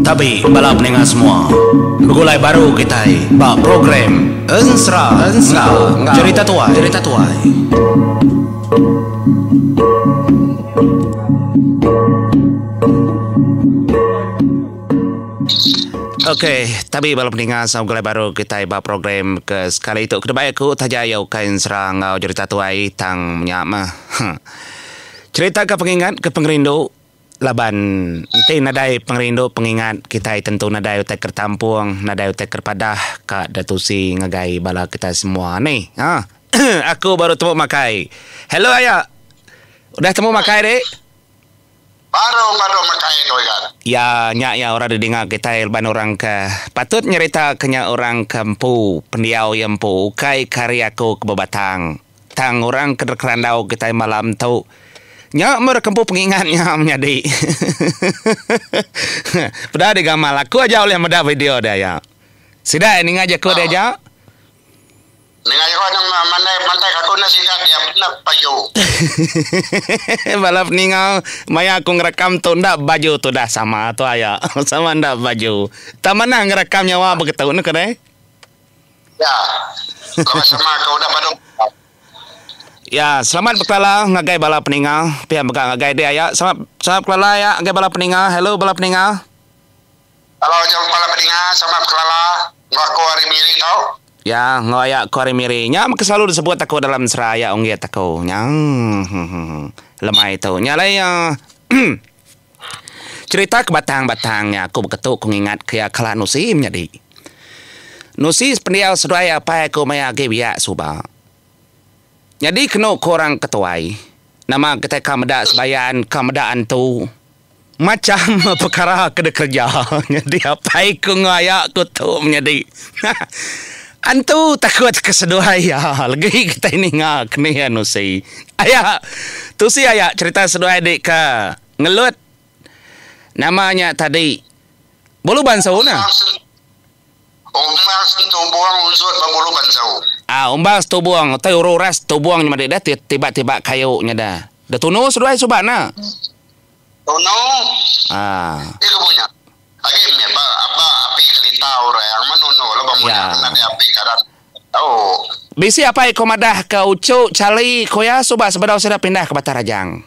Tapi balap pendengar semua, begulai baru kita bak program Ensra cerita tuai. Okey, tapi balap pendengar sama begulai baru kita bak program ke sekali itu kedai aku tajayau kain serang ngau cerita tuai tang menyama. Cerita ke pengingat ke pengerindu laban nanti nadai pengerindu pengingat kita tentu nadai utai kertampuang nadai utai kerpadah kak datusi ngagai bala kita semua ni aku baru temu makai. Hello ayah, udah temu makai dek? Baru makai tu kan. Ya nyak orang dengar kita ban orang ke patut nyerita kenya orang kampu pendiau yang pu kai karyaku ke Babatang tang orang ke kerandau kita malam tu. Nya merekempu pengingatnya menjadi. Pada di gamal aku aja oleh meda video dia ya. Sida ini ngajak aku dia aja. Ni ngajak aku nang mantai aku nasihat dia benar baju. Balap ningau maya aku ngerekam tu ndak baju tu dah sama tu aya. Sama ndak baju. Tak mana ngerekamnya wah begitu nu kedai. Ya. Kau sama kau dah pada. Ya, selamat berkelala ngagai bala peninggal. Pihak megang ngagai dia ya. Selamat berkelala ya ngagai bala peninggal. Hello bala peninggal. Halo jam bala peninggal, selamat berkelala. Ngaku hari miri tau. Ya, ngoyak ko hari miri. Nya selalu disebut aku dalam seraya onggiat aku. Nya. Lemah itu. Nyalai cerita ke batang-batangnya aku beketuk mengingat ke kala nusim jadi. Nusi pendiau sedaya apa aku maya gebia suba. Jadi kena korang ketuai. Nama kita kameda sebayan kamedaan tu macam perkara kena kerja. Jadi apa aku ngayak aku tu menjadi. Antu takut keseduai ya. Lagi kita ini ngak kena anu si. Ayah, tu si ayah cerita seduai dik ke ngelut. Namanya tadi bolu bansau na. Umbang sentuh buang unsur berbulu bansau. Umbang sentuh buang. Tapi ururas sentuh buang cuma dia tiba-tiba kayunya dah. Dah tunuh sudah subana. Tunuh. Dia punya. Lagi ni apa api kelita orang yang menunuh lo bangunan nanti api kadang. Tahu. Bisi apa komadah ke Ucuk Cali koya subah sebadau sudah pindah ke Batarajang.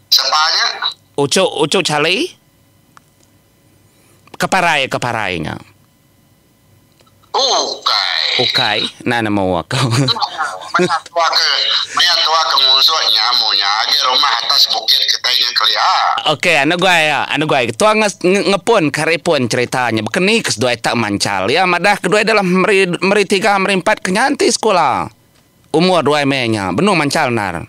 Siapanya? Ucuk Cali. Keparainya. Ukai. Nana mau aku. Maya tua ke musuhnya munya agi rumah atas bukit katanya kelia. Okey, anu gua. Tua ngepun karipun ceritanya. Bekeni kedua tak mancal. Ya madah kedua dalam meri 3 meri 4 kenyanti sekolah. Umur 2 menya. Benu mancal nar.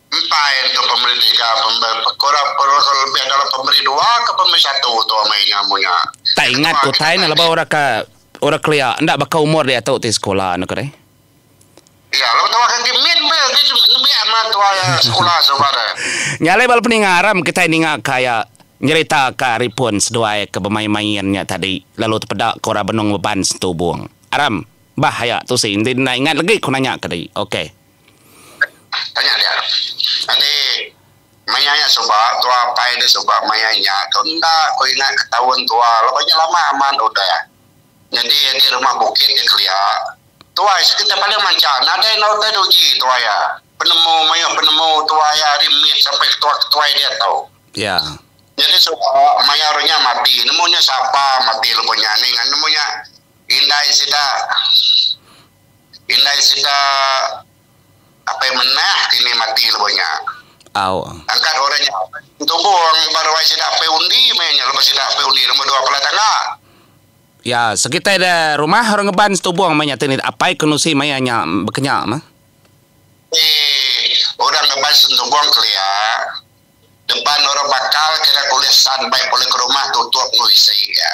Entah itu pemberi 3, kurang lebih adalah pemberi 2 ke pemberi 1 tu mainnya munya. Tak ingat ku tain lah bawa orang kelia. Ndak bakal umur dia tahu di sekolah nak deh. Ya, lo tahu kan gimin be ni amat tua sekolah saudara. Nyale bal peningaram kita ini ngak kaya nyerita ka ripun seduai ke pemain-mainnya tadi. Lalu terpedak kora benung beban setubuang. Aram, bahaya tu sih. Tidak ingat lagi ku nanya ke dia. Okey. Tanya dia. Nanti mayanya sebab tua pai dia sebab mayanya kau enggak kau ingat ketahuan tua lo banyak lama aman udah ya. Jadi di rumah bukit di kelia tua kita paling mancan ada yang nak doji tua ya penemu tua ya rimit sampai tua dia tahu ya. Jadi sebab mayarnya mati nemunya siapa mati lo punya ni kan nemunya indai sida apa yang menah ini mati lo punya. Angkat orangnya tubuh baru wajib dapat undi mainnya lepas dapat undi nomor 2 pelatangga. Ya sekitar ada rumah orang ngeban tubuh mainnya tenit apa kenusi mainnya berkenyak mah. Orang ngeban tubuh kelia depan orang bakal kira kuliah santai boleh ke rumah tutup nuisi ya.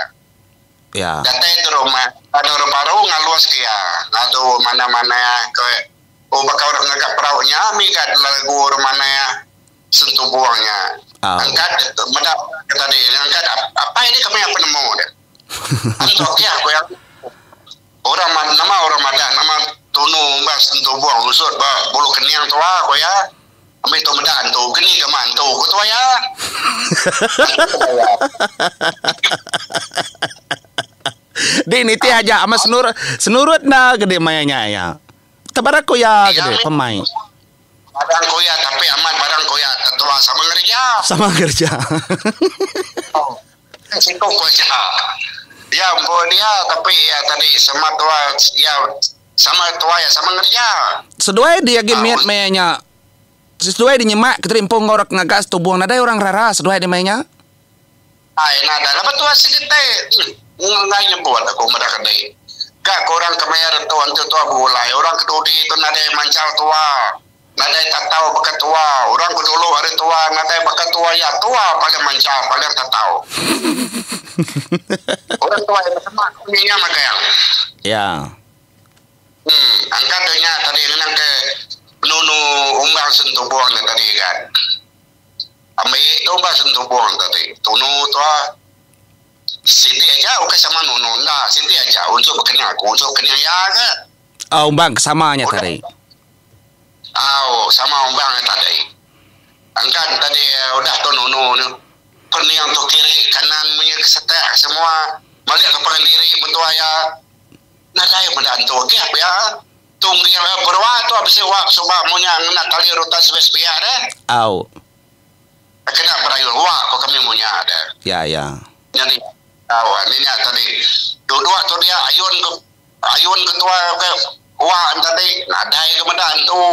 Ya. Kata itu rumah ada orang baru ngaluas kia ngadu mana-mana ke bakal orang ngagap peraunya mikat lagu mana ya sentuh buangnya. Angkat mendak tadi angkat apa ini kami yang penemu dia. Antok ya aku yang orang nama tunu mbak sentuh buang usut bulu keniang tua aku ya ambil tu medan tu geni ke man tu ku tu ya. Di ni ti aja ama senurut na gede mayanya ya. Tabarako ya gede pemain. Barang koya tapi aman barang koya tetua sama kerja. Sama kerja. Siko koya. Ya ampun dia tapi ya tadi sama tua ya sama tua ya sama kerja. Seduai dia gemiat mayanya. Seduai di nyemak keterimpung ngorok ngagas tubuh nadai orang rara seduai di mayanya. Ay nada lepas tu asyik kita ngai nyebut aku mereka kedai. Kak korang kemayar tuan tua bulai orang kedudi tu nadai mancal tua. Nadai tak tahu bekat tua. Orang kedulu hari tua nadai bekat tua ya tua paling mancal paling tak tahu. Orang tua yang sama punya makanya. Ya. Angkatnya tadi nang ke nunu umbang sentuh buangnya tadi kan. Ambil tu umbang sentuh buang tadi. Tunu tua Siti aja oke sama nunu nda Siti aja untuk berkenyang aku untuk kenyang ya ke. Oh, umbang kesamanya tadi. Oh, sama umbang tadi. Angkat tadi udah tu nunu pening tu kiri kanan punya kesetek semua balik ke pengendiri bentuk ya. Nadai mendantu ke apa ya? Tunggu yang berwa tu habis wak sebab punya nak tali rotas spesial deh. Au. Kena berayu wak kok kami punya ada. Ya ya. Jadi awak ni tadi dua tu dia ayun ketua ke wak tadi nadai ke mendantu.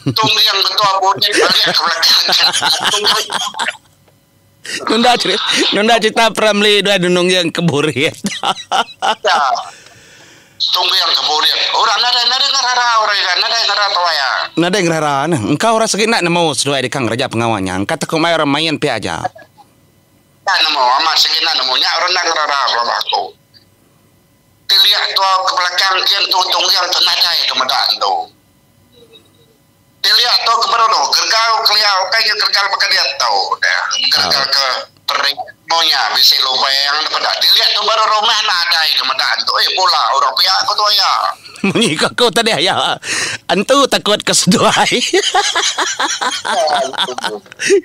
Tunggu yang ketua bunyi balik ke belakang. Nunda cerita Pramli dua dunung yang keburit. Ya. Tunggu yang keburit. Orang nada ngarara orang kan nada ngarara tawa ya. Nada ngarara nah. Engkau rasa kena nemu sesuai di kang raja pengawalnya. Engkau tak main orang main pi aja. Tak nemu amat segina nemunya orang ngarara bapak aku. Dilihat tu ke belakang kian tu tunggu yang tenada itu medan tu. Dilihat tu ke baru gergal keliau kayak gergal pakai dia tahu dah. Gergal ke pering monya bisa lupa yang dapat. Dilihat tu baru rumah nada itu medan tu. Bola orang pihak aku tu ya. Munyi kau tadi ya. Antu takut keseduai.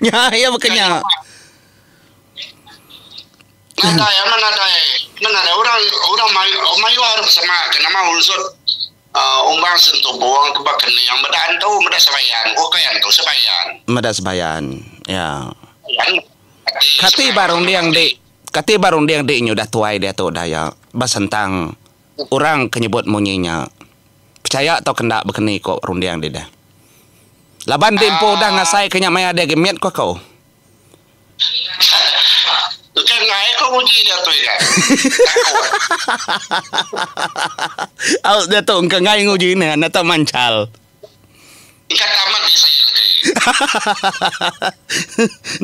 Ya ya makanya. Nada ya mana ada orang mayu harus sama kenapa unsur umbang sentuh buang tu bakan yang medan tu medan sebayan kayan tu sebayan Meda sebayan ya. Kati yang barung dia nyudah tuai dia tu daya basentang orang kenyebut munyinya percaya atau kena berkeni kok rundiang dia dah. Laban dempo dah ngasai kenya maya dia gemiat kau. Kan ngai kau uji dia tu kan. Au dia tu engkau ngai nguji ni nata mancal. Ikat tamat di saya lagi.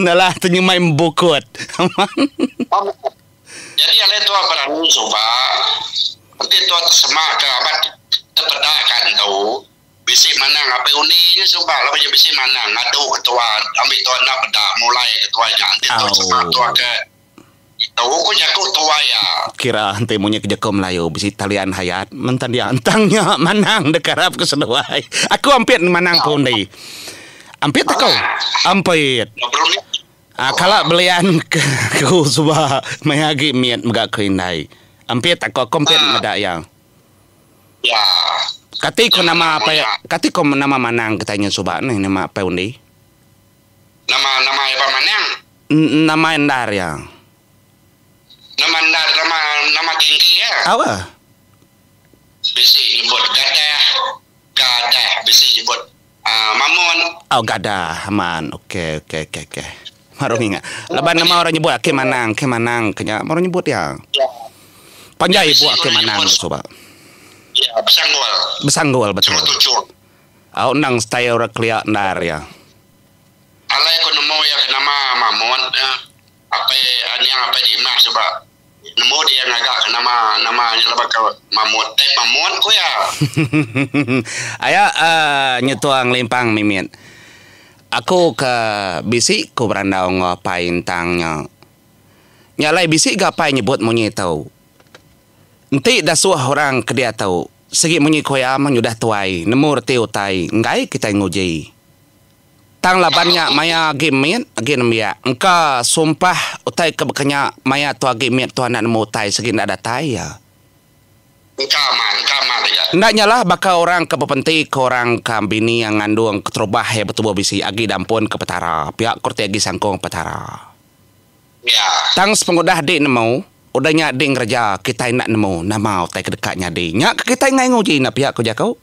Nalah tu nyemai mbukut. Jadi ada tu apa anu coba. Nanti tu semak ke abad terpedakan tahu. Bisi manang apa uninya coba lah macam bisi manang ngadu ketua ambil tu nak pedak mulai ketuanya nanti tu semak tu ke tahu ko jago tua ya. Kira hante munya kejako Melayu bisi talian hayat mentan dia antangnya manang dekarap ke seduai. Aku ampit manang pun ni. Ampit tak kau? Ampit. Kalau belian kau subah mayagi miat megak keinai. Ampit tak kau kompet medak yang. Ya. Kati ko nama apa ya? Kati ko nama manang katanya subah ni nama apa undi? Nama apa manang? Nama endar yang. Nama tinggi ya. Apa? Bisi nyebut gadah bisi nyebut mamun. Oh gadah aman. Okey. Baru ingat. Lepas nama orang nyebut ke manang kenya orang nyebut ya. Panjai buat ke manang coba. Ya, Besanggol betul. Au nang style orang kliak ndar ya. Alai ko nemu ya nama mamun apa yang apa di mak coba. Nemu dia ngagak nama lebak ke mamun ko ya. Aya nyetuang limpang mimit. Aku ke bisi ko berandau ngapain tangnya. Nyalai bisi gapai nyebut munyi tahu. Nanti dah suah orang ke dia tahu. Segi munyi koya mang udah tuai, nemu reti utai, ngai kita nguji. tang labannya maya gimit agin mia engka sumpah utai ke bekanya maya tu agimit tu anak nemu utai segin ada tai ya Kaman ya. ndaknya lah baka orang ke pepenti ke orang ke bini yang ngandung keterubah ya betul bisi agi dampun ke petara pihak korte agi sangkong petara Ya. tang pengudah dik nemu udahnya dik ngerja kita nak nemu nama utai kedekatnya dik nyak kita ngai nguji nak pihak ko jakau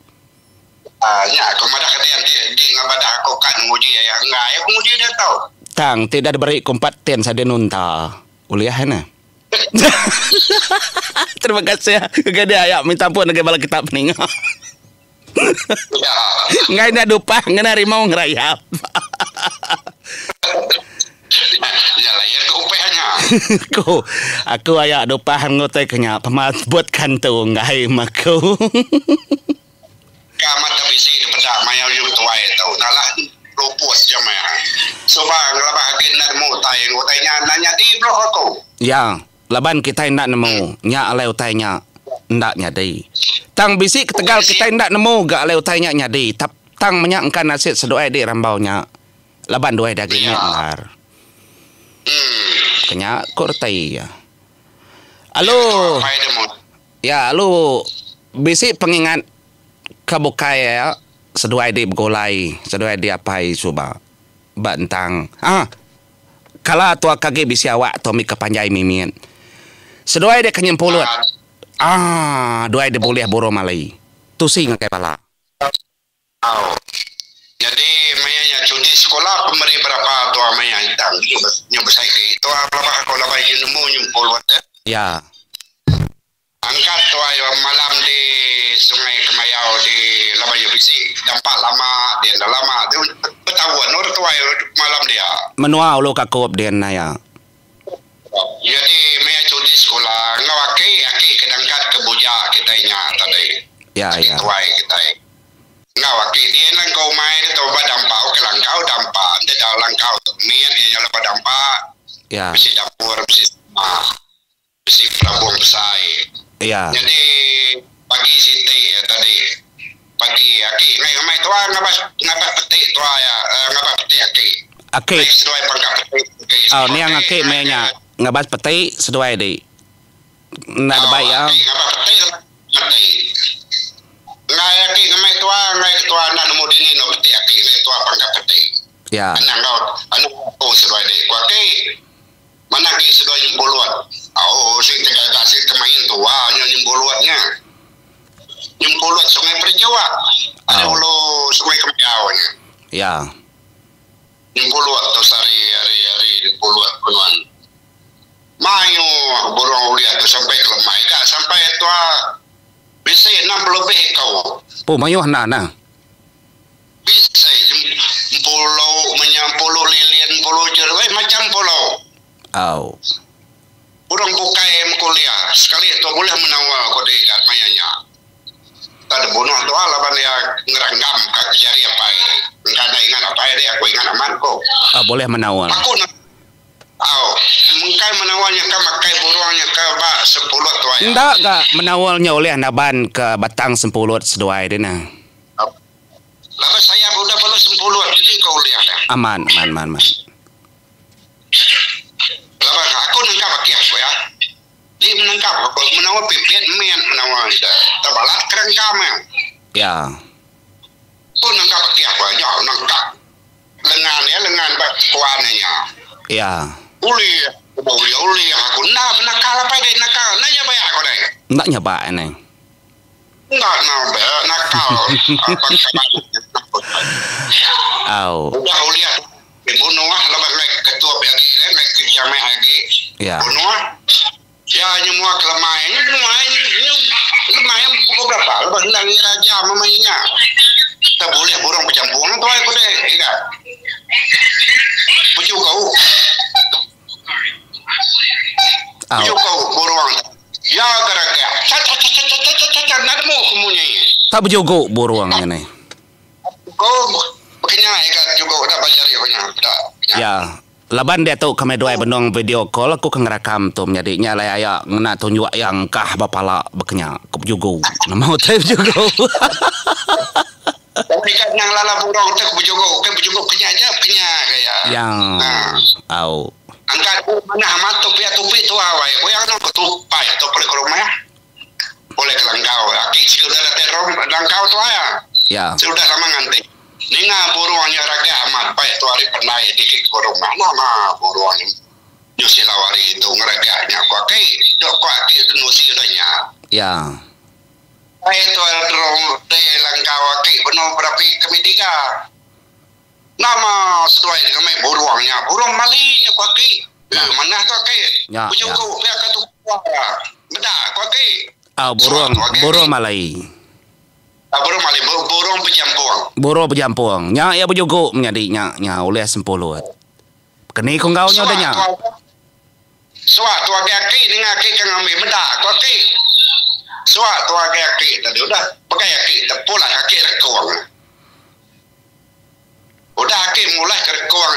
Ya, kemada kata yang di ngabada aku kan nguji ya. Enggak, aku nguji dia tahu. tang tidak diberi kompeten saya nunta uliah na terima kasih ya kepada ayah minta ampun ke bala kitab ning Ya. ngai na dupa ngana rimau ngerayap Ya lah, ya keupehnya. aku ayah dupahan ngotai kenya pemat buat kantu ngai maku Mata bisi kepada maya yu tua itu. Nalah lupus je maya. Coba ngelabah agen nak mu tai ngotainya nanya di blok aku. ya laban kita nak nemu nya alai utainya ndak nyadi tang bisi ketegal kita ndak nemu ga alai utainya nyadi tang menyangkan nasit sedoai di rambaunya laban doai dagingnya ngar kenya kortai ya alo ya alo bisi pengingat kabukai ya seduai di begolai seduai di apai coba bantang kala tua kage bisi awak to mi kepanjai mimien seduai dia kenyempulut duai dia boleh boro malai tusi ngakai pala jadi mayanya cuti sekolah pemberi berapa tua maya hitang nyobesai ke tua berapa kalau laba nemu nyempulut ya angkat tua malam di Sungai Kemayau di Labayu Bisi dampak lama dia dah lama dia bertahun orang tua malam dia menua ulo kakop dia na ya jadi maya cuti sekolah ngawaki aki kedangkat ke buja kita nya tadi ya tua kita ngawaki dia nang kau mai dia tahu badampau ke langkau dampak dia dah langkau mian dia lepas dampak ya bisi dapur bisi pelabung besai ya jadi pagi siti ya tadi pagi aki ngai ngamai tua ngabas petik tua ya ngabas petik aki sesuai pangkat petik niang aki menya ngabas petik sesuai di nak baik ya ngabas petik mati ngai aki ngamai tua ngai tua nak nemu dini no petik aki ngai tua pangkat petik ya anu sesuai di ku aki mana ki sesuai nyembuluan si tegak si kemain tua nyembuluannya nyempulut Sungai Perjawa ada ulu Sungai Kemayau ya nyempulut tu hari nyempulut penuan mayu borong uliat tu sampai ke lemai dah sampai tu bisa 6 lebih kau mayu na bisa pulau menyampuluh lilian pulau jerwai macam pulau orang bukai kuliah sekali tu boleh menawar kau dekat mayanya ada bunuh tu laban dia ngeranggam kak cari apa enggak ada ingat apa dia aku ingat aman kok boleh menawar aku nak mungkai menawalnya ke makai buruangnya ke ba 10 tu ya ndak gak menawalnya oleh naban ke batang 10 seduai dia nah lalu saya udah belum 10 jadi kau lihat dah aman lalu aku nangkap pakai aku ya dia menangkap aku menawar pipit mian menawar dia terbalat kerengkam ya aku nangkap pakai aku aja nangkap lengan bak kuannya ya uli aku nakal apa deh nakal nanya banyak aku deh ndak nyoba ini ndak nakal udah lihat dibunuh lepas ketua lagi kerja mai lagi bunuh ya semua kelemahan pukul berapa lepas hendak raja mamanya tak boleh burung bercampur tu aku deh ingat bujuk kau kau burung ya gara-gara cacat nadamu kemunya tak berjogok buruangnya nih kau begini ikat juga udah bajar ya laban dia tu kami dua benong video call aku kang rakam tu menjadinya lah ya ngena tunjuk yang kah bapala bekenya kau berjogo nama hotel juga tapi kan yang lala burung tu berjogo kenya aja Yang au angkat mana amat topi tu awai ko yang nak tupai to boleh ke rumah boleh ke langkau aki sudah ada teror langkau tu ya ya sudah lama nganti ninga buruannya raga amat baik tu hari pernah dikit ke rumah nama buruan nyusi lawari itu ngeraganya ko aki dok ko aki nusi udahnya ya baik tu terong de langkau aki benar berapa kemitiga nama sesuai dengan buruangnya burung malingnya ko aki mana tu aki bujuku pihak tu beda ko aki burung malai burung malai burung berjampuang nya ya bujuku menjadi nya oleh sempuluh kini kau nya adanya suatu aki dengan aki kang ambil beda ko aki suatu aki tadi udah pakai aki tepulah aki rekong udah aki mulai kerekong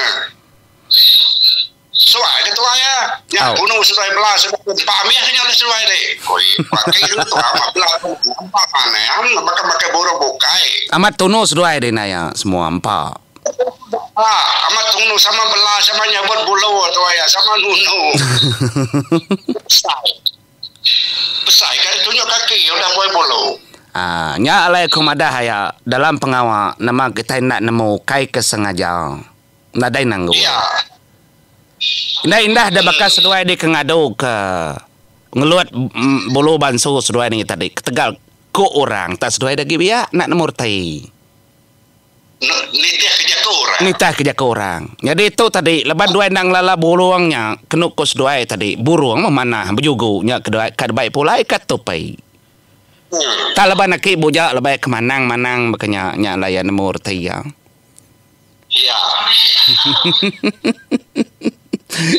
suai ke tuai ya bunuh suai belas pamih hanya oleh suai deh koi pakai itu amat belas apa mana am pakai burung bukai amat tunu suai deh naya semua empat amat tunu sama belas sama nyabut bulu tuai sama nunu besar kan tunjuk kaki udah boleh bulu nya alai kumada haya dalam pengawa nama kita nak nemu kai kesengaja nadai nanggu indah dah bakal sesuai di kengado ke ngeluat bulu banso sesuai ni tadi ketegal ko orang tak sesuai lagi biak nak nemu tai nitah kerja ke orang jadi itu tadi leban dua nang lala buruangnya kena ko sesuai tadi buruang mana berjugu nya kedua kad baik pula ikat tupai tak leban nak bujak lebay kemanang-manang makanya nya layan nemu tai ya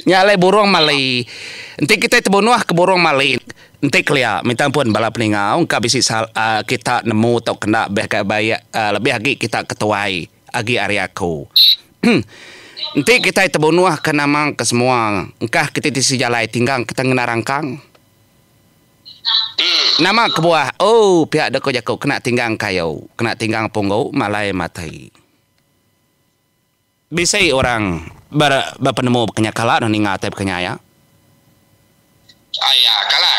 nyalai burung malai nanti kita terbunuh ke burung malai nanti kelia minta pun bala peningau ka bisi kita nemu atau kena baik lebih lagi kita ketuai agi ariaku nanti kita terbunuh ke namang ke semua engkah kita disi jalai tinggang kita ngena rangkang nama kebuah pihak deko jako kena tinggang kayu kena tinggang ponggau malai matai bisa orang berpenemu kenya kala dan ingat tapi kenya ya kala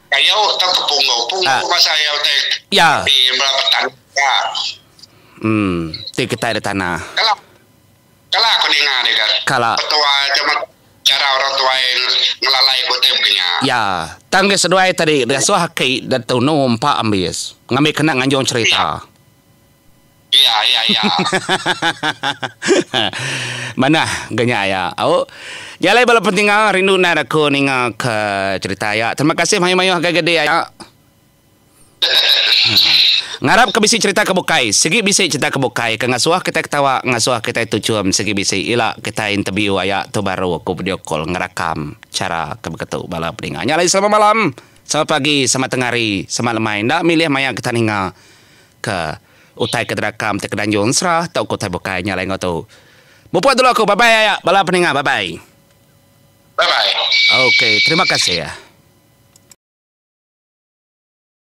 kayu tak kepunggau masa ya teh ya di berapa tanah ti kita ada tanah kala aku dengar deh kan kala petua zaman cara orang tua yang ngelalai kote kenya ya tangga seduai tadi rasuah haki dan tahu nompak ambis ngambil kena nganjong cerita Iya. Mana ganya ya. Jalai bala penting rindu na aku ninga ke cerita ya. Terima kasih mayu-mayu agak gede ya. Ngarap ke bisi cerita ke bukai. Segi bisi cerita ke bukai. Ke ngasuah kita ketawa, ngasuah kita itu cuam segi bisi. Ila kita interview ayat tu baru aku video call ngerakam cara ke beketu bala penting. Nyalai selamat malam, selamat pagi, selamat tengari, selamat lemai. Ndak milih maya kita ninga ke utai kederakam te kedanjung serah tau ko tai bukai nyalai ngotu. Buat dulu aku bye bye ya bala peninga bye bye. Bye bye. Okey, terima kasih ya.